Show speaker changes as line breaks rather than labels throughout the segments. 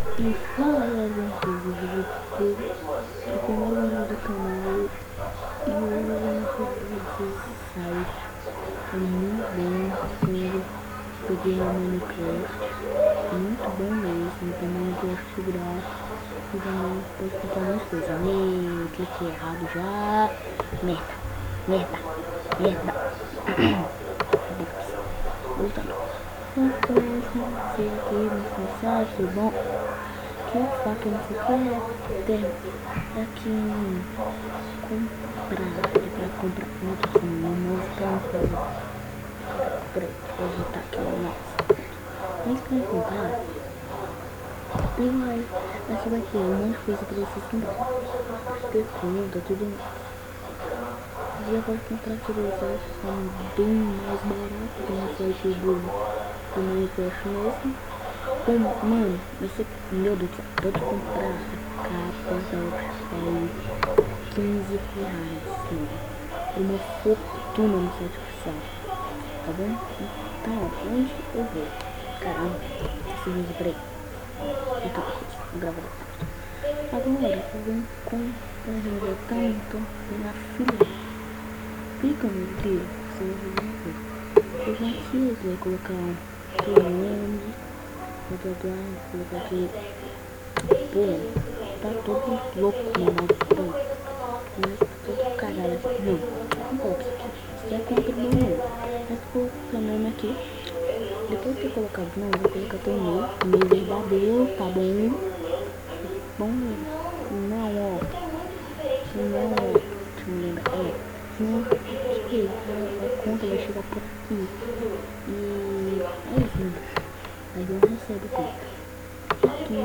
E fala galera, tudo de vocês? Eu tô mais um vídeo do canal e hoje eu vou mostrar pra vocês esse site. É muito bom, quando peguei no Minecraft, muito bom mesmo, tem Minecraft grátis e também pode comprar mais coisas. Cliquei errado já, merda. Voltando. Então, vocês aqui no site, tudo bom? Que faca não sei o que tem aqui em comprar, é pra comprar outro assim, um novo campo. Peraí, vou botar aqui o nosso. Mas que vai comprar, e vai, aqui vai ter um monte de coisa pra vocês comprar. Ter conta, tudo. E eu vou comprar aqui dois sites, são bem mais baratos que no site do Minecraft mesmo. Mano, você, meu Deus do céu, pode comprar a capa da Optify 15 reais, mano. Uma fortuna no site oficial, tá bom? Então, onde eu vou? Caramba, esse vídeo, peraí. Então, vou gravar depois. Agora, eu vou comprar tanto na fila. Clica no vídeo, você vai ver. Eu já aqui, vai colocar um plano. Vou colocar aqui. Pô, tá todo louco no modo história. Mas tá todo caralho. Não coloca isso aqui. Isso é contra o meu nome. Mas coloca o nome aqui. Depois de ter colocado o nome, vou colocar teu e-mail verdadeiro, tá bom? Bom, não, ó. Não, ó. Deixa eu me lembrar. Não, que a conta vai chegar por aqui. E é isso, mano. Aí não recebe conta. Aqui,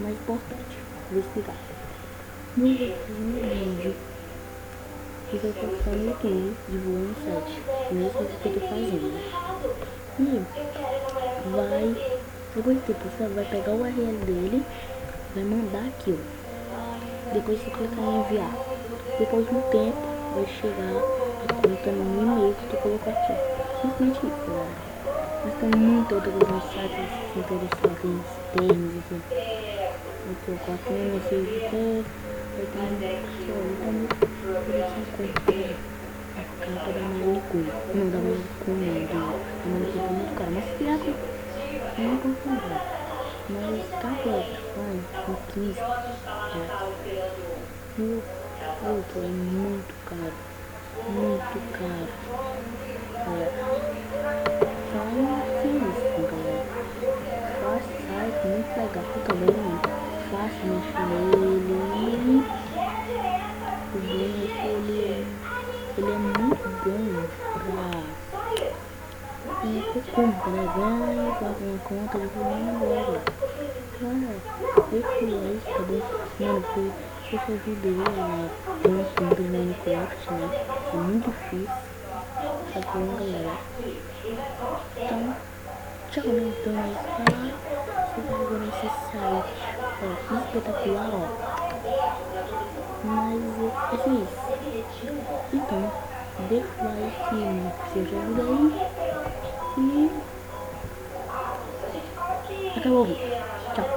mais importante, vou explicar. No vídeo que vai postar no YouTube, divulgando o site, mesma coisa que eu tô fazendo. E depois de ter postado, vai pegar o URL dele, vai mandar aqui, ó. Depois você clicar em enviar. Depois de um tempo, vai chegar a conta no e-mail que tu colocou aqui. Simplesmente isso, galera. Mas tem muita outra coisa no site, se interessar, tem termos aqui. Vou colocar aqui nesse vídeo. Eu também comprei a capa da Manicure. Não, da Manicure não, da Manicure é muito cara. Mas se vier com, não vou comprar. Mas a capa com 15 reais. E o outro é muito caro. Muito caro. Faz isso, galera. Faz site muito legal também. Fácil mexer nele. O problema é que ele é muito bom pra compra, né? Vai, faz uma conta de fulano agora. Eu fui isso, tá bom? Mano, eu te ajudei a ter uma conta de Minecraft, né? É muito difícil. Tá bom, galera? Então, tchau, né? Então é isso. Você vai ver nesse site, ó, espetacular, ó. Mas é isso. Então, deixa o like se eu já ajudei. E acabou o vídeo. Tchau.